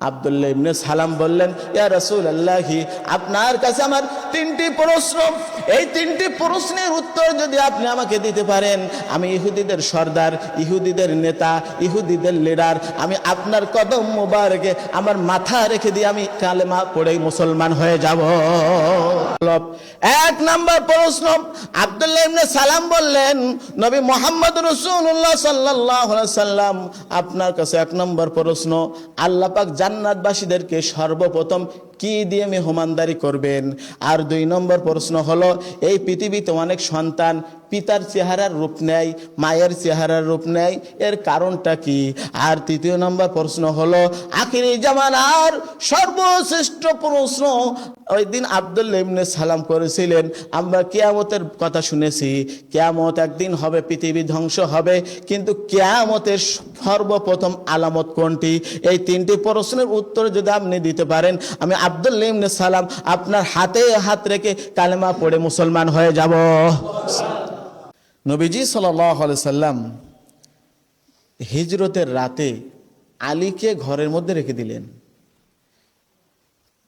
আব্দুল্লাহ ইবনে সালাম বললেন, ইয়া রাসূলুল্লাহ, আপনার কাছে আমার তিনটি প্রশ্ন, এই তিনটি প্রশ্নের উত্তর যদি আপনি আমাকে দিতে পারেন, আমি ইহুদিদের সর্দার, ইহুদিদের নেতা, ইহুদিদের লিডার, আমি আপনার কদম মোবারকে আমার মাথা রেখে দিয়ে আমি কালেমা পড়ে মুসলমান হয়ে যাব। এক নাম্বার প্রশ্ন, আব্দুল্লাহ ইবনে সালাম বললেন, নবী মুহাম্মদ রাসূলুল্লাহ সাল্লাল্লাহু আলাইহি সাল্লাম, আপনার কাছে এক নম্বর প্রশ্ন, আল্লাহ পাক জান্নাতবাসীদেরকে সর্বপ্রথম কি দিয়ে মেহমানদারি করবেন? আর 2 নম্বর প্রশ্ন হলো, এই পৃথিবীতে অনেক সন্তান পিতার চেহারার রূপ নেয়, মায়ের চেহারার রূপ নেয়, এর কারণটা কি? আর 3 নম্বর প্রশ্ন হলো, আখিরি জামানার সর্বশ্রেষ্ঠ প্রশ্ন ওই দিন আব্দুল্লাহ ইবনে সালাম করেছিলেন, আমরা কিয়ামতের কথা শুনেছি, কিয়ামত একদিন হবে, পৃথিবী ধ্বংস হবে, কিন্তু কিয়ামতের সর্বপ্রথম আলামত কোনটি? এই 3টি প্রশ্নের উত্তর যদি আপনি দিতে পারেন, আমি আব্দুল্লাহ ইবনে সালাম আপনার হাতে হাত রেখে কালেমা পড়ে মুসলমান হয়ে যাব। নবীজি সাল্লাল্লাহু আলাইহি সাল্লাম হিজরতের রাতে আলীকে ঘরের মধ্যে রেখে দিলেন।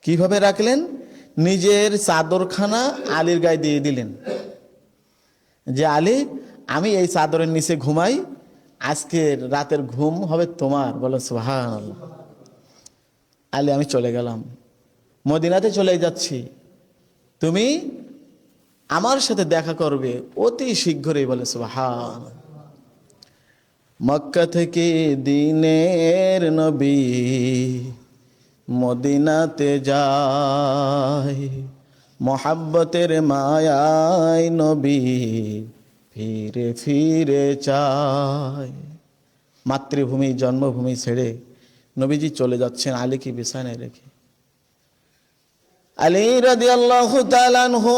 কিভাবে রাখলেন? নিজের চাদরখানা আলীর গায়ে দিয়ে দিলেন, যে আলী, আমি এই চাদরের নিচে ঘুমাই, আজকের রাতের ঘুম হবে তোমার। বলো সুবহানাল্লাহ। আলী, আমি চলে গেলাম, মদিনাতে চলে যাচ্ছি, তুমি আমার সাথে দেখা করবে অতি শীঘ্রই। বলে সুবহানাল্লাহ। মক্কা থেকে দিনের নবী মদিনাতে যায়, মোহাব্বতের মায়ায় নবী ফিরে ফিরে চায়। মাতৃভূমি, জন্মভূমি ছেড়ে নবীজি চলে যাচ্ছেন আলীকে বিছানায় রেখে। আলী রাদিয়াল্লাহু তাআলা আনহু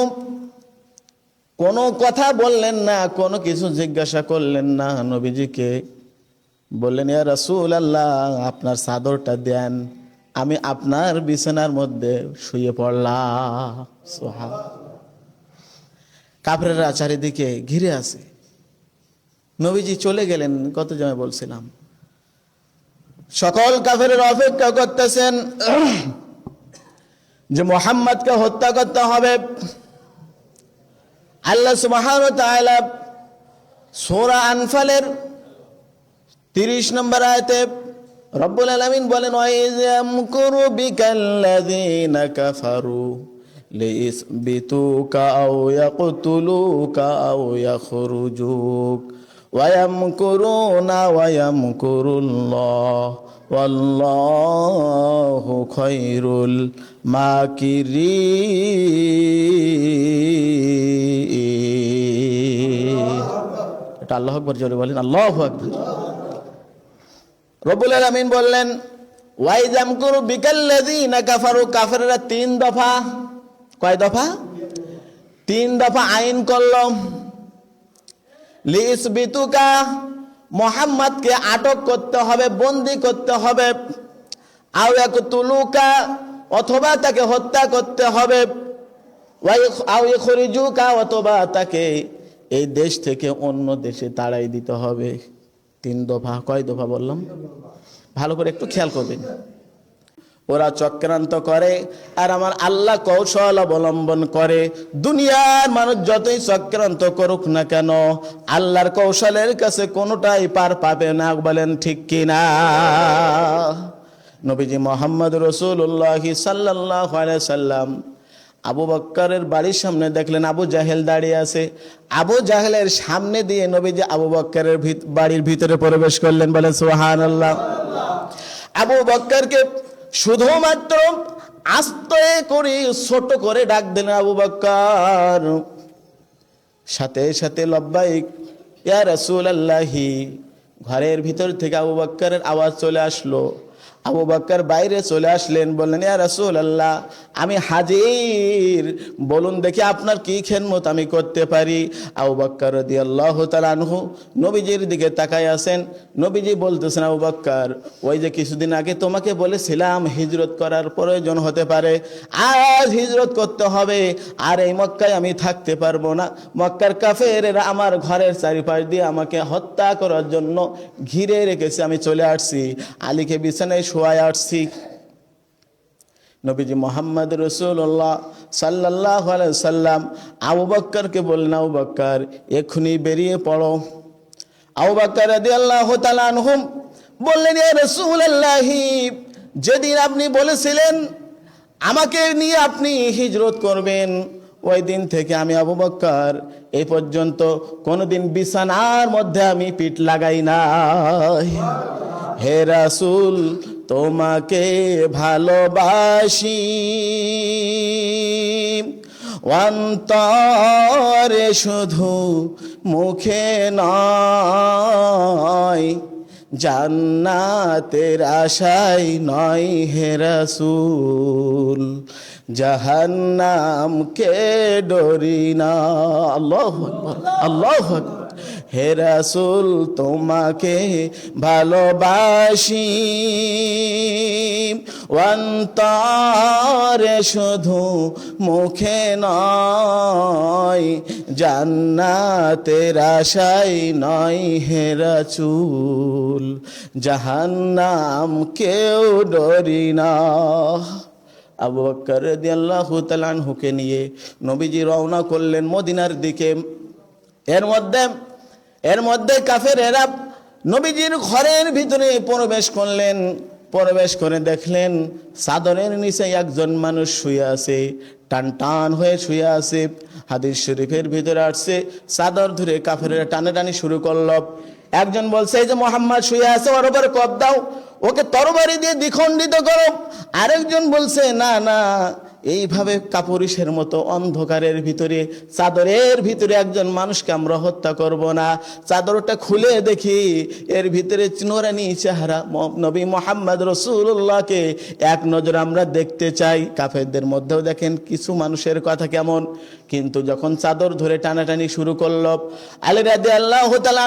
কোনো কথা বললেন না, কোনো কিছু জিজ্ঞাসা করলেন না। নবীজিকে বললেন, ইয়া রাসূলুল্লাহ, আপনার চাদরটা দেন, আমি আপনার বিছানার মধ্যে শুয়ে পড়লাম। সুবহানাল্লাহ। কাফেররা চারিদিকে ঘিরে আছে। নবীজি চলে গেলেন, কত জমে বলছিলাম, সকল কাফেররা অপেক্ষা করতেছেন যে মুহাম্মদকে হত্যা করতে হবে। আল্লাহ সুবহানাহু ওয়া তাআলা সূরা আনফালের 30 নম্বর আয়াতে রব্বুল আলামিন বলেন, ওয়াইয ইয়ামকুরু বিকাল্লাযীনা কাফারু লিইসবিতুকা আও ইয়াকতুলুকা আও ইয়াখরুজুক ওয়া ইয়ামকুরুনা ওয়া ইয়ামকুরুল্লাহ ওয়াল্লাহু খায়রুল মাকিরিন। এটা আল্লাহু আকবার, জোরে বলেন আল্লাহু আকবার। রব্বুল আলামিন বললেন, ওয়াইয ইয়ামকুরু বিকাল্লাযীনা কাফারু, কাফেররা 3 দফা, কয় দফা? 3 দফা আইন করল। লিইসবিতুকা, মুহাম্মদকে আটক করতে হবে, বন্দী করতে হবে। আও ইয়াকতুলুকা, অথবা তাকে হত্যা করতে হবে। আও ইয়াখরুজুকা, অথবা তাকে এই দেশ থেকে অন্য দেশে তাড়াই দিতে হবে। 3 দফা। কয় দফা বললাম? ভালো করে একটু খেয়াল করবেন। ওরা চক্রান্ত করে আর আমার আল্লাহ কৌশল অবলম্বন করে। দুনিয়ার মানুষ যতই চক্রান্ত করুক না কেন, আল্লাহর কৌশলের কাছে কোনোটাই পার পাবে না। বলেন ঠিক কিনা? নবীজি মুহাম্মদ রাসূলুল্লাহ সাল্লাল্লাহু আলাইহি সাল্লাম আবু বকরের বাড়ির সামনে দেখলেন আবু জাহেল দাঁড়িয়ে আছে। আবু জাহেলের সামনে দিয়ে নবীজি আবু বকরের বাড়ির ভিতরে প্রবেশ করলেন। বলেন সুবহানাল্লাহ। আবু বকরকে শুধুমাত্র আস্তে করে ছোট করে ডাক দিলেন, আবু বকর। সাথে সাথে লব্বাইক ইয়া রাসূলুল্লাহি, ঘরের ভিতর থেকে আবু বকরের আওয়াজ চলে আসলো। আবু বকর বাইরে চলে আসলেন, বললেন, ইয়া রাসূলুল্লাহ, আমি হাজির, বলুন দেখি আপনার কি খেদমত আমি করতে পারি। আবু বকর রাদিয়াল্লাহু তাআলা আনহু নবীজির দিকে তাকায় আছেন। নবীজি বলতেছেন, আবু বকর, ওই যে কিছুদিন আগে তোমাকে বলেছিলাম হিজরত করার প্রয়োজন হতে পারে, আজ হিজরত করতে হবে, আর এই মক্কায় আমি থাকতে পারবো না। মক্কার কাফেরেরা আমার ঘরের চারিপাশ দিয়ে আমাকে হত্যা করার জন্য ঘিরে রেখেছে, আমি চলে আসছি, আলীকে বিছানায় শোয়ায় আসছি। নবীজি মুহাম্মদ রাসূলুল্লাহ সাল্লাল্লাহু আলাইহি সাল্লাম আবু বকরকে বললেন, আবু বকর এখনই বেরিয়ে পড়ো। আবু বকর রাদিয়াল্লাহু তাআলা আনহু বললেন, ইয়া রাসূলুল্লাহ, যেদিন আপনি বলেছিলেন আমাকে নিয়ে আপনি হিজরত করবেন, ওই দিন থেকে আমি আবু বকর এই পর্যন্ত কোনোদিন বিছানার মধ্যে আমি পিঠ লাগাই নাই। হে রাসূল, তোমাকে ভালোবাসি, অন্তরে শুধু মুখে নয়, জান্নাতের আশায় নয় হে রাসূল, জাহান্নামকে ডরি না। আল্লাহু আকবার, আল্লাহু আকবার। হে রাসূল, তোমাকে ভালোবাসি, অন্তরে শুধু মুখে নয়, জান্নাতের আশায় নয় হে রাসূল, জাহান্নাম কেউ ডরি না। আবু বকর রাদিয়াল্লাহু তাআলা আনহুকে নিয়ে নবীজি রওনা করলেন মদিনার দিকে। এর মধ্যে কাফেরেরা নবীজির ঘরের ভিতরে প্রবেশ করলেন। প্রবেশ করে দেখলেন চাদরের নিচে একজন মানুষ শুয়ে আছে, টান টান হয়ে শুয়ে আছে। হাদিস শরীফের ভিতরে আসছে, চাদর ধরে কাফেরেরা টানাটানি শুরু করলো। একজন বলছে, এই যে মুহাম্মদ শুয়ে আছে, ওর উপরে কপ দাও, ওকে তরবারি দিয়ে দ্বিখণ্ডিত করো। আরেকজন বলছে, না না, এইভাবে কাপুরুষের মতো অন্ধকারের ভিতরে চাদরের ভিতরে একজন মানুষকে আমরা হত্যা করব না। চাদরটা খুলে দেখি এর ভিতরে নূরানী চেহারা নবী মুহাম্মদ রাসূলুল্লাহকে এক নজর আমরা দেখতে চাই। কাফেরদের মধ্যেও দেখেন কিছু মানুষের কথা কেমন, কিন্তু যখন চাদর ধরে টানাটানি শুরু করল, আলী রাদিয়াল্লাহু তাআলা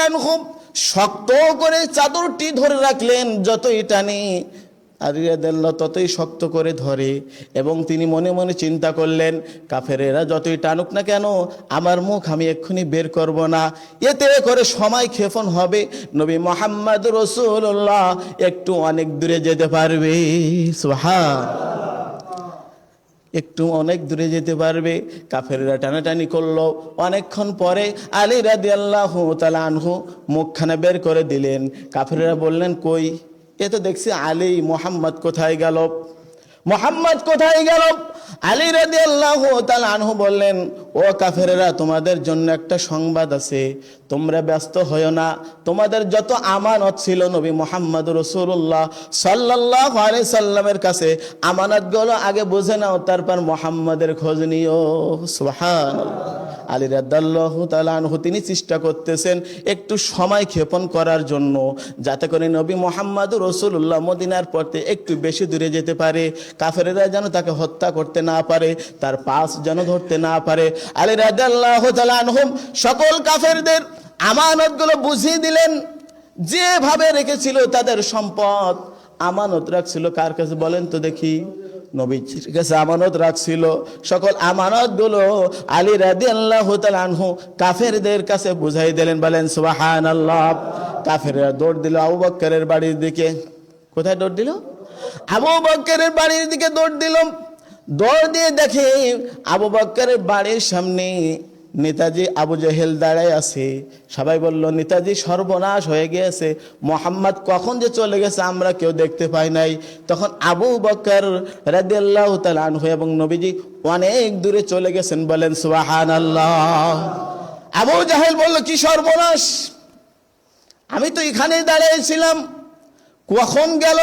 আনহু শক্ত করে চাদরটি ধরে রাখলেন। যতই টানি আলী রাদিয়াল্লাহু ততই শক্ত করে ধরে, এবং তিনি মনে মনে চিন্তা করলেন, কাফেরেরা যতই টানুক না কেন আমার মুখ আমি এক্ষুনি বের করব না, এতে করে সময় ক্ষেপণ হবে, নবী মুহাম্মদ রাসূলুল্লাহ একটু অনেক দূরে যেতে পারবে। সুবহানাল্লাহ, একটু অনেক দূরে যেতে পারবে। কাফেররা টানাটানি করলো। অনেকক্ষণ পরে আলী রাদিয়াল্লাহু তাআলা আনহু মুখখানা বের করে দিলেন। কাফেররা বললেন, কই, এ তো দেখছি আলী, মোহাম্মদ কোথায় গেল, মোহাম্মদ কোথায় গেল? আলী রাদিয়াল্লাহু তাআলা আনহু বললেন, ও কাফেরেরা, তোমাদের জন্য একটা সংবাদ আছে, তোমরা ব্যস্ত হয়ো না। তোমাদের যত আমানত ছিল নবী মুহাম্মদ রাসূলুল্লাহ সাল্লাল্লাহু আলাইহি সাল্লামের কাছে, আমানতগুলো আগে বুঝে নাও, তারপর মুহাম্মাদের খোঁজ নিও। সুবহানাল্লাহ। আলী রাদিয়াল্লাহু তাআলা আনহু তিনি চেষ্টা করতেছেন একটু সময় ক্ষেপণ করার জন্য, যাতে করে নবী মুহাম্মদ রাসূলুল্লাহ মদিনার পথে একটু বেশি দূরে যেতে পারে, কাফেরেরা যেন তাকে হত্যা করতে না পারে, তার পাশ যেন ধরতে না পারে। আলী রাদিয়াল্লাহু তাআলা আনহু সকল কাফেরদের আমানতগুলো বুঝিয়ে দিলেন। যেভাবে রেখেছিল তাদের সম্পদ, আমানত রাখছিল কার কাছে বলেন তো দেখি? নবীজির কাছে আমানত রাখছিল। সকল আমানতগুলো আলী রাদিয়াল্লাহু তাআলা আনহু কাফেরদের কাছে বুঝাই দিলেন। বলেন সুবহানাল্লাহ। কাফেররা দৌড় দিল আবু বকরের বাড়ির দিকে। কোথায় দৌড় দিল? আবু বকরের বাড়ির দিকে দৌড় দিল। দৌড় দিয়ে দেখে আবু বকরের বাড়ির সামনে নেতাজি আবু জেহেল দাঁড়ায় আছে। সবাই বলল, নেতাজি সর্বনাশ হয়ে গিয়েছে, মুহাম্মদ কখন যে চলে গেছে আমরা কেউ দেখতে পাই নাই। তখন আবু বকর রাদিয়াল্লাহু তাআলা আনহু এবং নবীজি অনেক দূরে চলে গেছেন। বলেন সুবহানাল্লাহ। আবু জাহেল বলল, কি সর্বনাশ, আমি তো এখানেই দাঁড়িয়েছিলাম, কখন গেল,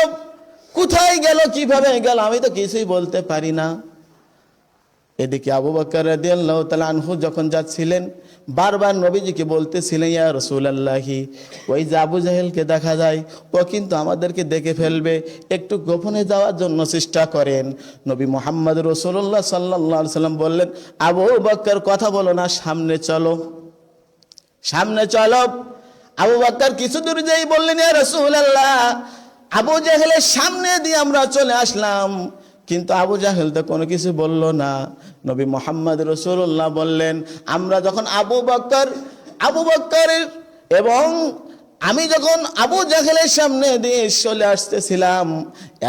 কোথায় গেল, কিভাবে গেল, আমি তো কিছুই বলতে পারি না। এদিকে আবু বকর রাদিয়াল্লাহু তাআলা আনহু যখন যাচ্ছিলেন, বারবার নবীজিকে বলতেছিলেন, ইয়া রাসূলুল্লাহি, ওই যে আবু জাহেলকে দেখা যায়, ও কিন্তু আমাদেরকে দেখে ফেলবে, একটু গোপনে যাওয়ার জন্য চেষ্টা করেন। নবী মুহাম্মদ রাসূলুল্লাহ সাল্লাল্লাহু আলাইহি সাল্লাম বললেন, আবু বকর কথা বলো না, সামনে চলো, সামনে চলো। আবু বকর কিছু দূর যেই বললেন, ইয়া রাসূলুল্লাহ, আবু জাহেলের সামনে দিয়ে আমরা চলে আসলাম, কিন্তু আবু জাহেল তো কোনো কিছু বলল না। নবী মুহাম্মদ রাসূলুল্লাহ বললেন, আমরা যখন আবু বকর এবং আমি যখন আবু জাহেলের সামনে দিয়ে চলে আসতেছিলাম,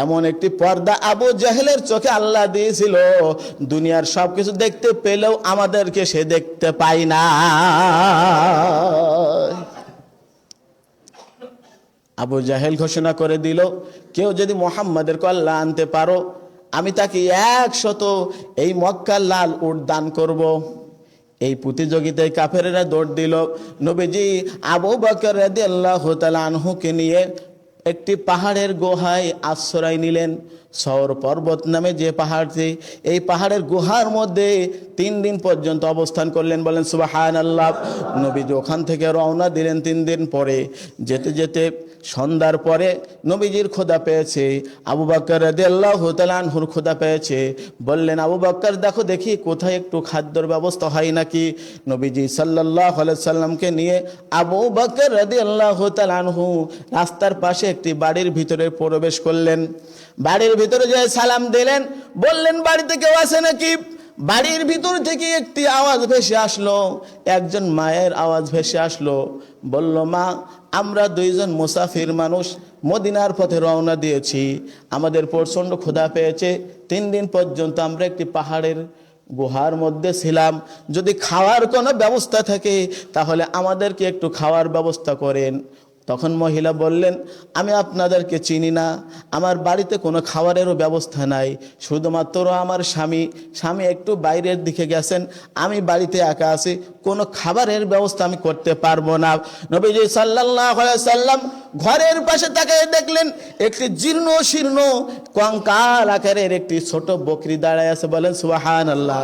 এমন একটি পর্দা আবু জাহেলের চোখে আল্লাহ দিয়েছিল, দুনিয়ার সবকিছু দেখতে পেলেও আমাদেরকে সে দেখতে পায় না। আবু জাহেল ঘোষণা করে দিল, কেউ যদি মুহাম্মাদের কল্লা আনতে পারো, আমি তাকে 100 এই মক্কার লাল উট দান করব। এই প্রতিযোগিতায় কাফেরেরা দৌড় দিল। নবীজি আবু বকর রাদিয়াল্লাহু তাআলা আনহুকে নিয়ে একটি পাহাড়ের গুহায় আশ্রয় নিলেন। সওর পর্বত নামে যে পাহাড়টি, এই পাহাড়ের গুহার মধ্যে 3 দিন পর্যন্ত অবস্থান করলেন। বলেন সুবহানাল্লাহ। নবীজি ওখান থেকে রওনা দিলেন 3 দিন পরে। যেতে যেতে সন্ধ্যার পরে নবীজির ক্ষুধা পেয়েছে, আবু বকর রাদিয়াল্লাহু তাআলা আনহুর ক্ষুধা পেয়েছে। বললেন, আবু বকর দেখো দেখি কোথায় একটু খাদ্যের ব্যবস্থা হয় নাকি। নবীজি সাল্লাল্লাহু আলাইহি সাল্লামকে নিয়ে আবু বকর রাদিয়াল্লাহু তাআলা আনহু রাস্তার পাশে একটি বাড়ির ভিতরে প্রবেশ করলেন। বাড়ির ভিতরে যেয়ে সালাম দিলেন, বললেন, বাড়িতে কেউ আছে নাকি? বাড়ির ভিতর থেকে একটি আওয়াজ ভেসে আসলো, একজন মায়ের আওয়াজ ভেসে আসলো। বলল, মা, আমরা 2 জন মুসাফির মানুষ মদিনার পথে রওনা দিয়েছি, আমাদের প্রচণ্ড ক্ষুধা পেয়েছে। 3 দিন পর্যন্ত আমরা একটি পাহাড়ের গুহার মধ্যে ছিলাম, যদি খাওয়ার কোনো ব্যবস্থা থাকে তাহলে আমাদেরকে একটু খাওয়ার ব্যবস্থা করেন। তখন মহিলা বললেন, আমি আপনাদেরকে চিনি না, আমার বাড়িতে কোনো খাবারেরও ব্যবস্থা নাই, শুধুমাত্র আমার স্বামী একটু বাইরের দিকে গেছেন, আমি বাড়িতে একা আছি, কোনো খাবারের ব্যবস্থা আমি করতে পারবো না। নবীজি সাল্লাল্লাহু আলাইহি সাল্লাম ঘরের পাশে তাকিয়ে দেখলেন একটি জীর্ণ শীর্ণ কঙ্কাল আকারের একটি ছোট বকরি দাঁড়ায় আছে। বলেন সুবহানাল্লাহ।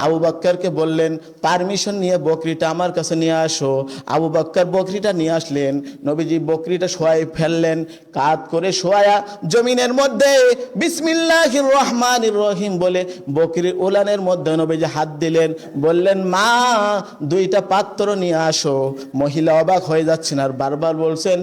আবু বকরকে বললেন, পারমিশন নিয়ে বকরিটা আমার কাছে নিয়ে আসো। আবু বকর বকরিটা নিয়ে আসলেন। নবীজি বকরিটা শোয়াই ফেললেন, কাত করে শোয়া জমিনের মধ্যে বিসমিল্লাহির রহমানির রহিম বলে বকরির উলানের মধ্যে নবীজি হাত দিলেন। বললেন, মা, 2টা পাত্র নিয়ে আসো। মহিলা অবাক হয়ে যাচ্ছেন আর বারবার বলছেন,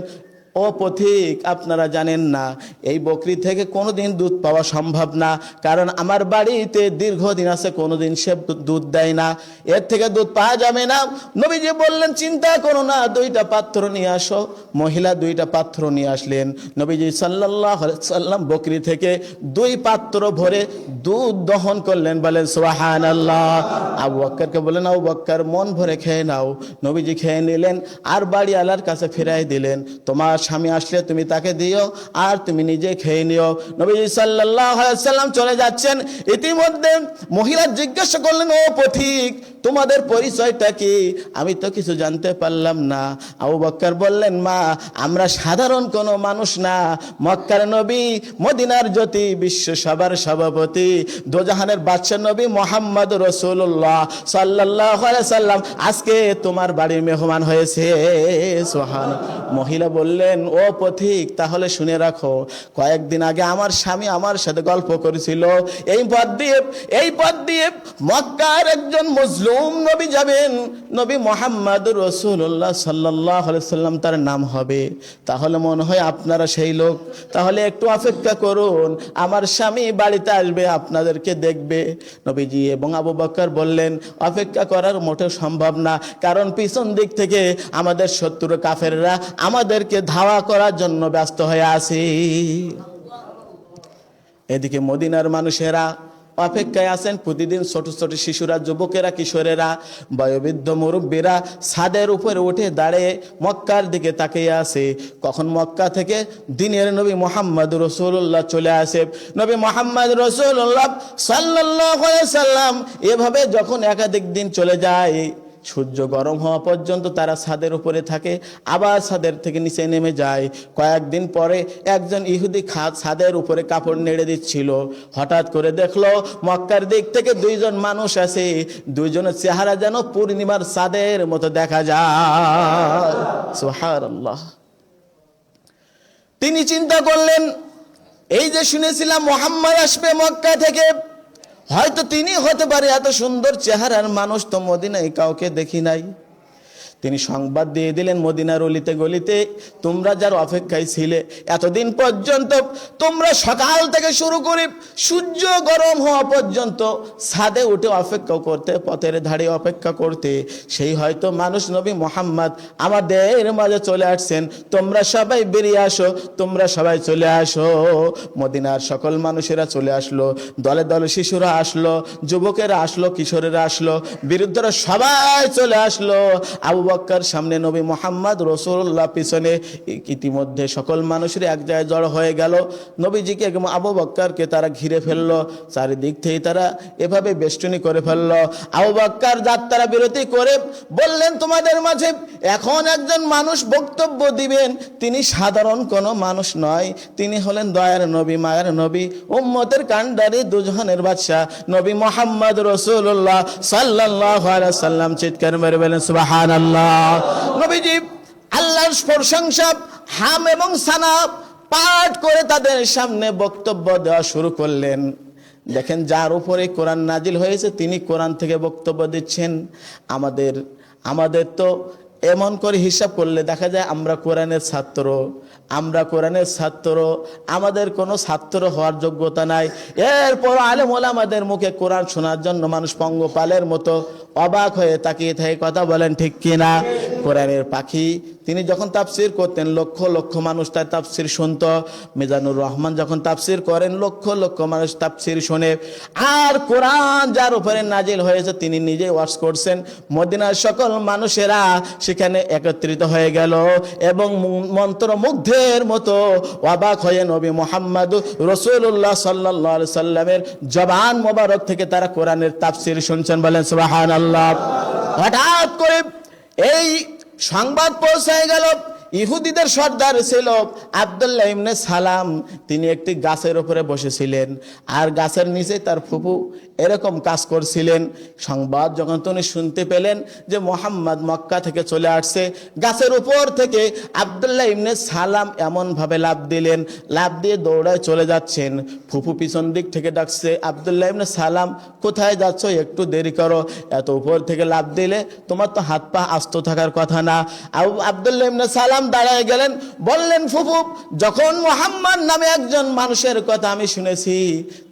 ও পথিক, আপনারা জানেন না এই বকরি থেকে কোনোদিন দুধ পাওয়া সম্ভব না, কারণ আমার বাড়িতে দীর্ঘদিন আছে কোনোদিন সে দুধ দেয় না, এর থেকে দুধ পাওয়া যাবে না। নবীজি বললেন, চিন্তা করো না, 2টা পাত্র নিয়ে আসো। মহিলা 2টা পাত্র নিয়ে আসলেন। নবীজি সাল্লাল্লাহু আলাইহি সাল্লাম বকরি থেকে 2 পাত্র ভরে দুধ দহন করলেন। বলেন সুবহানাল্লাহ। আবু বকরকে বললেন, আবু বকর, মন ভরে খেয়ে নাও। নবীজি খেয়ে নিলেন আর বাড়িওয়ালার কাছে ফিরাই দিলেন, তোমার স্বামী আসলে তুমি তাকে দিও আর তুমি নিজে খেয়ে নিও। নবীজি সাল্লাল্লাহু আলাইহি সাল্লাম চলে যাচ্ছেন। ইতিমধ্যে মহিলা জিজ্ঞাসা করলেন, ও পথিক, তোমাদের পরিচয়টা কি? আমি তো কিছু জানতে পারলাম না। আবু বকর বললেন, মা, আমরা সাধারণ কোনো মানুষ না, মক্কার নবী, মদিনার জ্যোতি, বিশ্ব সবার সভাপতি, দোজাহানের বাদশা নবী মুহাম্মদ রাসূলুল্লাহ সাল্লাল্লাহু আলাইহি সাল্লাম আজকে তোমার বাড়ির মেহমান হয়েছে। সুবহানাল্লাহ। মহিলা বললেন, ও পথিক, তাহলে শুনে রাখো, কয়েকদিন আগে আমার স্বামী আমার সাথে গল্প করেছিল, এই পথ দিয়ে মক্কার একজন মজলুম নবী যাবেন, নবী মুহাম্মদ রাসূলুল্লাহ সাল্লাল্লাহু আলাইহি সাল্লাম তার নাম হবে। তাহলে মনে হয় আপনারা সেই লোক, তাহলে একটু অপেক্ষা করুন, আমার স্বামী বাড়িতে আসবে, আপনাদেরকে দেখবে। নবীজি এবং আবু বকর বললেন, অপেক্ষা করার মোটেও সম্ভব না, কারণ পিছন দিক থেকে আমাদের শত্রু কাফেররা আমাদেরকে ধাওয়া করার জন্য ব্যস্ত হয়ে আছে। এদিকে মদিনার মানুষেরা অপেক্ষায় আছেন। প্রতিদিন ছোট ছোট শিশুরা, যুবকেরা, কিশোরেরা, বয়োবৃদ্ধ মুরব্বীরা ছাদের উপরে উঠে দাঁড়িয়ে মক্কার দিকে তাকিয়ে আছে, কখন মক্কা থেকে দিনের নবী মুহাম্মদ রাসূলুল্লাহ চলে আসে। নবী মুহাম্মদ রাসূলুল্লাহ সাল্লাল্লাহু আলাইহি সাল্লাম এভাবে যখন একাধিক দিন চলে যায়, সূর্য গরম হওয়া পর্যন্ত তারা ছাদের উপরে থাকে, আবার ছাদের থেকে নিচে নেমে যায়। কয়েকদিন পরে একজন ইহুদি ছাদের উপরে কাপড় নেড়ে দিচ্ছিল, হঠাৎ করে দেখলো মক্কার দিক থেকে 2 জন মানুষ আছে, 2 জনের চেহারা যেন পূর্ণিমার চাঁদের মতো দেখা যায়। সুবহানাল্লাহ। তিনি চিন্তা করলেন, এই যে শুনেছিলাম মুহাম্মদ আসবে মক্কা থেকে, হয়তো তিনি হতে পারে, এত সুন্দর চেহারার মানুষ তো মদিনায় কাউকে দেখি নাই। তিনি সংবাদ দিয়ে দিলেন মদিনার অলিতে গলিতে, তোমরা যার অপেক্ষায় ছিলে এতদিন পর্যন্ত, তোমরা সকাল থেকে শুরু করে সূর্য গরম হওয়া পর্যন্ত ছাদে উঠে অপেক্ষা করতে, পথের ধারে অপেক্ষা করতে, সেই হয়তো মানুষ নবী মুহাম্মদ আমাদের মাঝে চলে আসছেন, তোমরা সবাই বেরিয়ে আসো, তোমরা সবাই চলে আসো। মদিনার সকল মানুষেরা চলে আসলো, দলে দলে শিশুরা আসলো, যুবকেরা আসলো, কিশোরেরা আসলো, বৃদ্ধরা সবাই চলে আসলো। আবু বকর সামনে, নবী মুহাম্মদ রাসূলুল্লাহ পিছনে। ইতিমধ্যে সকল মানুষের এক জায়গায় জড়ো হয়ে গেল। নবীজিকে এবং আবু বকরকে তারা ঘিরে ফেললো, চারিদিক থেকে তারা এভাবে বেষ্টনী করে ফেললো। আবু বকর যাত্রা বিরতি করে বললেন, তোমাদের মাঝে এখন একজন মানুষ বক্তব্য দিবেন, তিনি সাধারণ কোনো মানুষ নয়, তিনি হলেন দয়ার নবী, মায়ের নবী, উম্মতের কান্ডারি, দুজহানের বাদশা নবী মুহাম্মদ রাসূলুল্লাহ সাল্লাল্লাহু আলাইহি ওয়াসাল্লাম। চিৎকার মেরে বলেন সুবহানাল্লাহ। নবীজি আল্লাহর প্রশংসা হাম এবং সানা পাঠ করে তাদের সামনে বক্তব্য দেওয়া শুরু করলেন। দেখেন, যার উপরে কোরআন নাজিল হয়েছে তিনি কোরআন থেকে বক্তব্য দিচ্ছেন। আমাদের তো এমন করে হিসাব করলে দেখা যায় আমরা কোরআনের ছাত্র, আমাদের কোনো ছাত্র হওয়ার যোগ্যতা নাই। এরপর আলেম ওলামাদের মুখে কোরআন শোনার জন্য মানুষ পঙ্গপালের মতো অবাক হয়ে তাকিয়ে থাকে। কথা বলেন ঠিক কিনা? কোরআনের পাখি তিনি যখন তাফসির করতেন লক্ষ লক্ষ মানুষ তার তাফসির শুনতো। মিজানুর রহমান যখন তাফসির করেন লক্ষ লক্ষ মানুষ তাফসির শোনে। আর কোরআন যার উপরে নাজিল হয়েছে তিনি নিজে ওয়াজ করছেন, মদিনার সকল মানুষেরা সেখানে একত্রিত হয়ে গেল এবং মন্ত্রমুগ্ধের মতো অবাক হয়ে নবী মুহাম্মদ রাসূলুল্লাহ সাল্লাল্লাহু আলাইহি সাল্লামের জবান মোবারক থেকে তারা কোরআনের তাফসির শুনছেন। বলেন সুবহানাল্লাহ। হঠাৎ করে এই সংবাদ পৌঁছে গেল, ইহুদিদের সর্দার ছিল আব্দুল্লাহ ইবনে সালাম, তিনি একটি গাছের উপরে বসেছিলেন আর গাছের নিচে তার ফুফু এরকম কাজ করছিলেন। সংবাদ যখন তিনি শুনতে পেলেন যে মুহাম্মদ মক্কা থেকে চলে আসছে, গাছের উপর থেকে আব্দুল্লাহ ইবনে সালাম এমনভাবে লাফ দিলেন, লাফ দিয়ে দৌড়ায় চলে যাচ্ছেন। ফুফু পিছন দিক থেকে ডাকছে, আব্দুল্লাহ ইবনে সালাম কোথায় যাচ্ছ, একটু দেরি করো, এত উপর থেকে লাফ দিলে তোমার তো হাত পা আস্ত থাকার কথা না। আব্দুল্লাহ ইবনে সালাম দাঁড়ায় গেলেন, বললেন, ফুফু, যখন মুহাম্মদ নামে একজন মানুষের কথা আমি শুনেছি,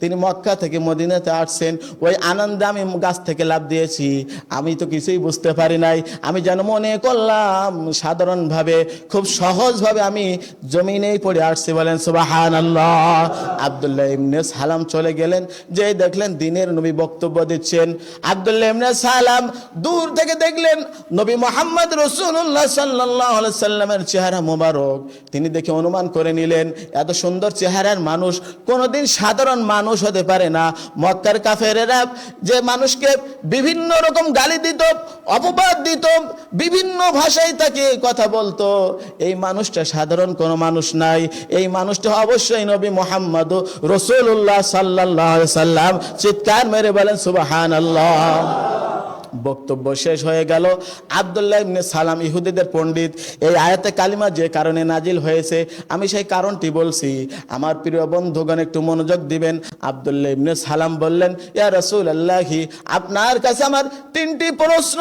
তিনি মক্কা থেকে মদিনাতে আসছেন, ওই আনন্দে আমি গাছ থেকে লাফ দিয়েছি, আমি তো কিছুই বুঝতে পারি নাই, আমি যেন মনে করলাম সাধারণভাবে খুব সহজভাবে আমি জমিনেই পড়ে আসছি। বলেন সুবহানাল্লাহ। আব্দুল্লাহ ইবনে সালাম চলে গেলেন, যে দেখলেন দিনের নবী বক্তব্য দিচ্ছেন। আব্দুল্লাহ ইবনে সালাম দূর থেকে দেখলেন নবী মুহাম্মদ রাসূলুল্লাহ সাল্লাল্লাহু আলাইহি সাল্লামের চেহারা মোবারক, তিনি দেখে অনুমান করে নিলেন এত সুন্দর চেহারার মানুষ কোনোদিন সাধারণ মানুষ হতে পারে না। মক্কার কাফেরেরা যে মানুষকে বিভিন্ন রকম গালি দিত, অপবাদ দিত, বিভিন্ন ভাষায় তাকে কথা বলতো, এই মানুষটা সাধারণ কোনো মানুষ নাই, এই মানুষটা অবশ্যই নবী মুহাম্মদ রাসূলুল্লাহ সাল্লাল্লাহু আলাইহি সাল্লাম। চিৎকার মেরে বলেন সুবহানাল্লাহ। বক্তব্য শেষ হয়ে গেল। আব্দুল্লাহ ইবনে সালাম ইহুদিদের পণ্ডিত, এই আয়াতে কালিমা যে কারণে নাজিল হয়েছে আমি সেই কারণটি বলছি, আমার প্রিয় বন্ধুগণ একটু মনোযোগ দিবেন। আব্দুল্লাহ ইবনে সালাম বললেন, ইয়া রাসূলুল্লাহ, আপনার কাছে আমার তিনটি প্রশ্ন,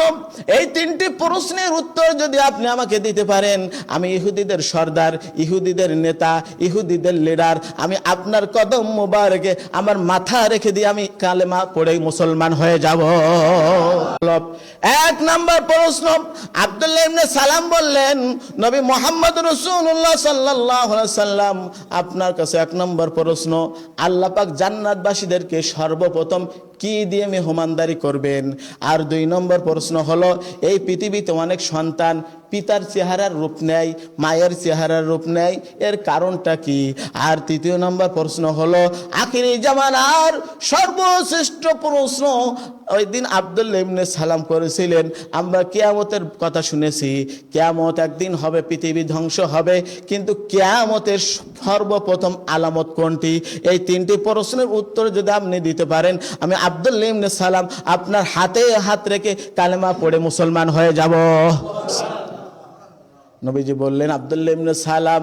এই তিনটি প্রশ্নের উত্তর যদি আপনি আমাকে দিতে পারেন, আমি ইহুদিদের সর্দার, ইহুদিদের নেতা, ইহুদিদের লিডার, আমি আপনার কদম মোবারকে আমার মাথা রেখে দিয়ে আমি কালেমা পড়ে মুসলমান হয়ে যাব। এক নম্বর প্রশ্ন, আব্দুল্লাহ ইবনে সালাম বললেন, নবী মুহাম্মদ রাসূলুল্লাহ সাল্লাল্লাহু আলাইহি সাল্লাম, আপনার কাছে এক নম্বর প্রশ্ন, আল্লাহ পাক জান্নাতবাসীদেরকে সর্বপ্রথম কি দিয়ে মেহমানদারি করবেন? আর দুই নম্বর প্রশ্ন হলো, এই পৃথিবীতে অনেক সন্তান পিতার চেহারার রূপ নেয়, মায়ের চেহারার রূপ নেয়, এর কারণটা কি? আর তৃতীয় নম্বর প্রশ্ন হলো, আখিরি জামানার সর্বশ্রেষ্ঠ প্রশ্ন ওই দিন আব্দুল্লাহ ইবনে সালাম করেছিলেন, আমরা কিয়ামতের কথা শুনেছি, কিয়ামত একদিন হবে, পৃথিবী ধ্বংস হবে, কিন্তু কিয়ামতের সর্বপ্রথম আলামত কোনটি? এই তিনটি প্রশ্নের উত্তর যদি আপনি দিতে পারেন, আমি আব্দুল্লাহ ইবনে সালাম আপনার হাতে হাত রেখে কালেমা পড়ে মুসলমান হয়ে যাব। নবীজি বললেন, আব্দুল্লাহ ইবনে সালাম,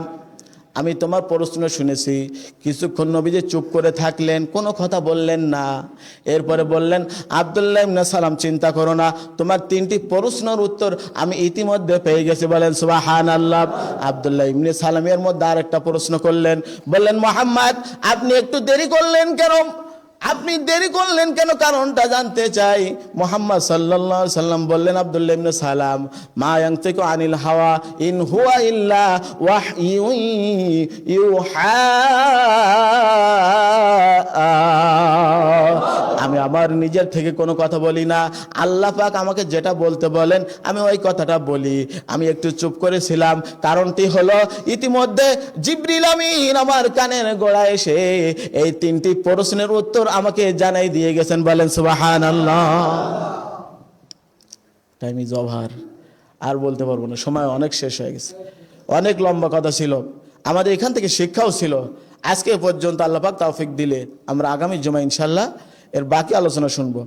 আমি তোমার প্রশ্ন শুনেছি। কিছুক্ষণ নবীজি চুপ করে থাকলেন, কোনো কথা বললেন না। এরপরে বললেন, আব্দুল্লাহ ইবনে সালাম, চিন্তা করো না, তোমার 3টি প্রশ্নের উত্তর আমি ইতিমধ্যে পেয়ে গেছি। বলেন সুবহানাল্লাহ। আব্দুল্লাহ ইবনে সালাম এর মধ্যে আরেকটা প্রশ্ন করলেন, বললেন, মুহাম্মদ আপনি একটু দেরি করলেন কেন? আপনি দেরি করলেন কেন? কারণটা জানতে চাই। মুহাম্মদ সাল্লাল্লাহু আলাইহি সাল্লাম বললেন, আব্দুল্লাহ ইবনে সালাম, মা ইয়ানতিকু আনিল হাওয়া ইন হুয়া ইল্লা ওয়াহয়ুন ইউহা। আমি আমার নিজের থেকে কোনো কথা বলি না, আল্লাহ পাক আমাকে যেটা বলতে বলেন আমি ওই কথাটা বলি। আমি একটু চুপ করেছিলাম, কারণটি হলো ইতিমধ্যে জিবরিল আমিন আমার কানের গোড়ায় এসে এই 3টি প্রশ্নের উত্তর আমাকে জানাই দিয়ে গেছেন। বলেন সুবহানাল্লাহ। টাইম ইজ ওভার, আর বলতে পারবো না, সময় অনেক শেষ হয়ে গেছে। অনেক লম্বা কথা ছিল, আমাদের এখান থেকে শিক্ষাও ছিল। আজকে পর্যন্ত আল্লাহ পাক তৌফিক দিলে আমরা আগামী জুমা ইনশাআল্লাহ এর বাকি আলোচনা শুনবো।